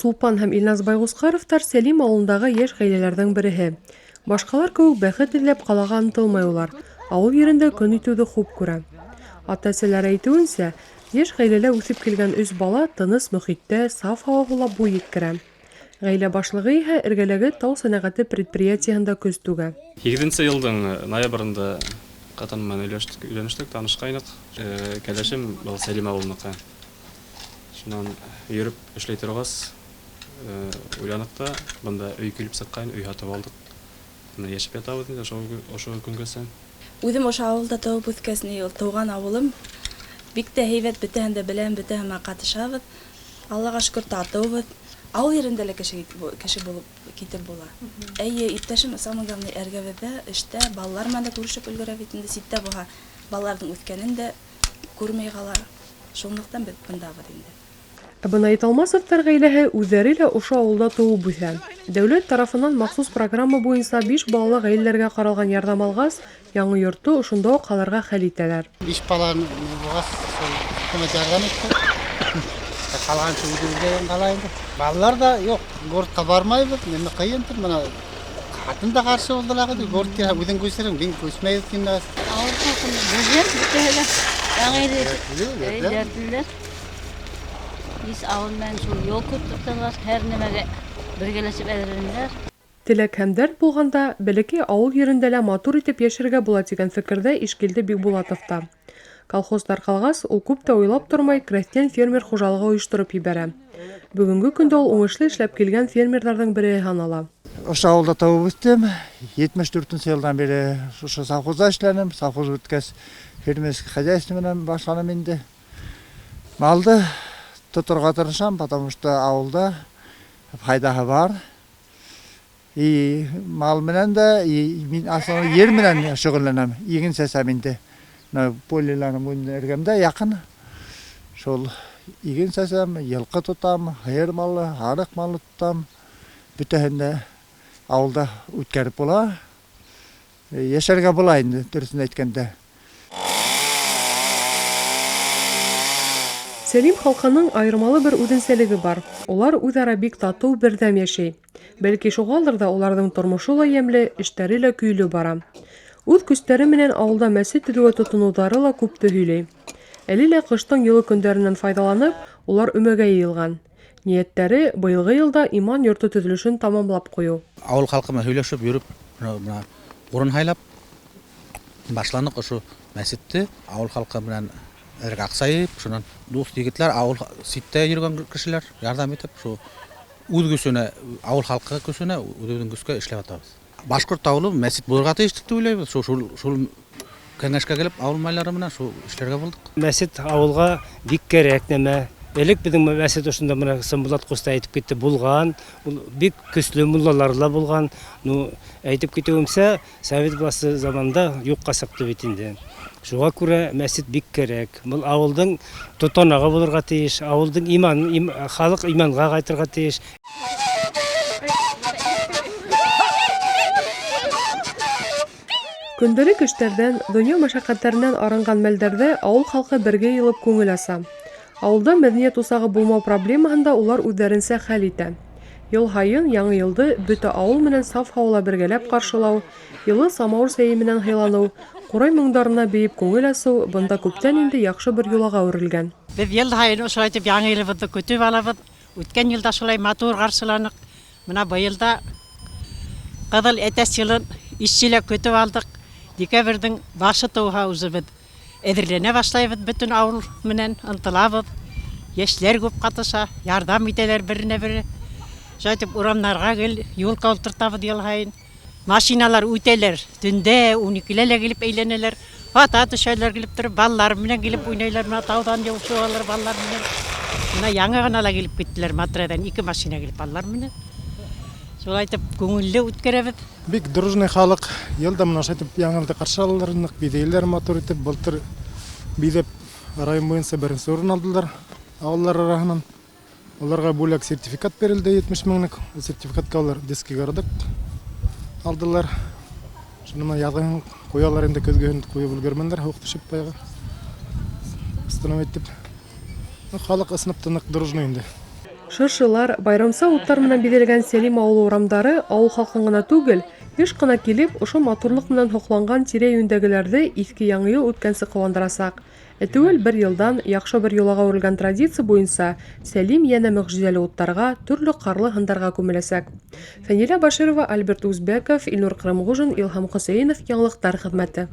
Сулпан һәм Илназ Байгускаровтар Сәлим авылындагы яшь гаиләләрдән береһе. Башкалар кеүек бәхет эзләп калага ынтылмый улар. Авыл ерендә көн итүде хуп күрә. Ата-әсәләр әйтүенсә, яшь гаиләлә үсеп килгән 3 бала тыныс мөхиттә, саф һава буйлап буй иткерә. Гаилә башлыгы иһә эргәләге тау сәнәгате предприятиеһында көз түгә. 2000 елдың ноябрында катынымнан өйләнештек, танышкайнык. Кәләшем был Сәлим авылныкы. Шуннан йөреп эшләй торгас, уйланык та, бында өй килеп сыккан, өй һатып алдык. Менә яшәп ятабыз инде ошо көнгәсен. Үзем ошо авылда туып үткәсне, туган авылым. Бик тә һәйбәт, бөтәһен дә беләм, бөтәһенә катышабыз. Аллага шөкер татыбыз. Авыл ерендә лә кеше булып китеп була. Әйе, иптәшем самый главный эргәбездә, эштә, балалар менән дә күрешеп өлгерә бит инде, ситтә була. Балаларның үткәнен дә күрмәй кала. Шунлыктан бит бындабыз инде. Бына Италмасовтар гаиләһе үҙҙәре лә ошо авылда тыуып үҫә. Дәүләт тарафынан махсус программа буйынса 5 балалы гаиләләргә ҡаралған ярҙам алғас, яңы йортто ошонда уҡ ҡалырға хәл итәләр. 5 баланы булғас, хөкүмәт ярҙам итте. Ҡалған үҙебеҙҙә ҡала инде. Балалар да юҡ, городҡа бармайбыҙ, неме ҡыйындыр, бына ҡатын да ҡаршы булдылар, городҡа үҙең күсерем, мин күсмәйбеҙ киндәс. Авыл халҡын бүген бөтәһе лә яңы Biz avul men şu yol көттүктәр, һәр нәмәгә бергәләшеп әҙерләнделәр. Теләк һәм дәрт булғанда, бәләкәй ауыл ерендә лә матур итеп йәшәргә була дигән фекердә Ишкилде Бикбулатовта. Колхоздар ҡалғас, ул күп тә уйлап тормай крәҫтиән фермер хужалығы ойоштороп ебәрә. Бүгенге көндә ул уңышлы эшләп килгән фермерҙарҙың береһе һанала. Ошо авылда тыуып үстем. 74 йылдан бери ошо совхозда эшләнем. Совхоз үткәс, фермерский хозяйство менән башланым инде. Малды тоторга тырышам, потому что авылда файдаһы бар. И мал менән дә, мин асылы ер менән шөғөлләнәм. Иген сәсәм инде. Полиларның эргәмдә яҡын. Шул иген сәсәм, йылҡы тотам, һыйыр малы, һарыҡ малы тотам. Бөтәһен дә авылда үткәреп була. Йәшәргә була инде, дөрөҫөн әйткәндә. Сәлим халҡының айырмалы бер үҙенсәлеге бар. Улар үҙ-ара бик татыу берҙәм йәшәй. Бәлки шуғалыр да уларҙың тормошо ла йәмле, эштәре лә көйлө бара. Үҙ көстәре менән ауылда мәсет төҙөүгә тотоноуҙары ла күпте һөйләй. Әле лә ҡыштың йылы көндәренән файҙаланып, улар өмәгә йыйылған. Ниәттәре быйылғы йылда иман йорто төҙөлөшөн тамамлап ҡуйыу. Ауыл халҡы менән һөйләшеп йөрөп, урын һайлап башланыҡ ошо мәсетте. Ауыл халҡы менән аҡсайып, шунан дуҫ егетләр, ауыл ситтә йөргән кешеләр ярҙам итеп, шу үҙ көсөнә, ауыл халҡы көсөнә, үҙебеҙҙең көскә эшләп атабыҙ. Башҡорт ауылы мәсет булырға тейеш дип уйлайбыҙ. Шул кәңәшкә килеп, ауыл майлары менән шул эшләргә булдыҡ. Мәсет ауылға бик кәрәк нәмә. Элек беҙҙең мәсет ошонда менә Сымбулат ҡуста әйтеп китте, булған, бик көслө муллалар ла булған. Әйтеп китеүемсә, Совет власты заманда юҡҡа сыҡты бит инде. Шуға күрә мәсет бик кәрәк. Был ауылдың тотанағы булырға тейеш, ауылдың халыҡ иманға ҡайтырға тейеш. Көндәлек эштәрҙән, донъя мәшәҡәттәренән арынған мәлдәрҙә ауыл халҡы бергә йылып күңел аса. Ауылда мәҙәниәт усағы булмау проблемаһында улар үҙҙәренсә хәл итә. Йыл һайын яңы йылды бөтә ауыл менән саф һауала бергәләп ҡаршылау, йылы самауыр сәйе менән һыйланыу, ҡурай моңдарына бейеп күңел асыу бында күптән инде яҡшы бер юлаға үрелгән. Беҙ йыл һайын ошолай итеп яңы йылыбыҙҙы көтөп алабыҙ. Үткән йылда шулай матур ҡаршыланыҡ. Бына быйылда ҡыҙыл әтәс йылын ишелә көтөп алдыҡ. Декабрҙең башы тыуһа үзебеҙ әҙерләнә башлайбыҙ, бөтөн ауыл менән ынтылабыҙ. Йәшләр күп ҡатыша, ярҙам итәләр беренә-бере. Шулай итеп урамдарға юлка ултыртабыҙ йыл һайын. Машиналар үтәләр, төндә 12-лә лә килеп әйләнәләр. Ата төшәләр килеп торып, балалар менән килеп уйнайлар, тауҙан йыуышып алыр балалар менән. Бына яңы ғына ла килеп киттеләр, Матрадан 2 машина килеп балалар менән. Шулай итеп күңелле үткәрәбеҙ. Бик дружный халыҡ. Йылда мына ошо итеп яңылды ҡаршы алалар, биҙәйләр матур итеп, былтыр биҙәп район буйынса беренсе урын алдылар ауылдар араһынан. Уларға бүләк сертификат бирелде 70 меңлек. Сертификатка алар детский городок алдылар. Шуны яҙғын ҡуялар инде көҙгөһөн ҡуйып өлгөрмәнеләр, һыуыҡ төшөп баяғы. Становить итеп. Халыҡ ысынып тыныҡ дружный инде. Шыршылар, байрамса уттар менән биҙелгән Сәлим ауылы урамдары ауыл халҡын гына түгел, йыш ҡына килеп, ошо матурлыҡ менән һоҡланған тирә-йүндәгеләрҙе иҫке яңы йыл үткәнсе ҡыуандырасаҡ. Түгел бер йылдан яҡшы бер йолаға үрелгән традиция буйынса Сәлим йәнә мөғжизәле уттарға, төрлө ҡарлы һындарға күмеләсәк. Фәнилә Баширова, Альберт Узбеков, Илнур Ҡырымғужин, Илһам Хөсәйенов, Яңылыҡтар хеҙмәте.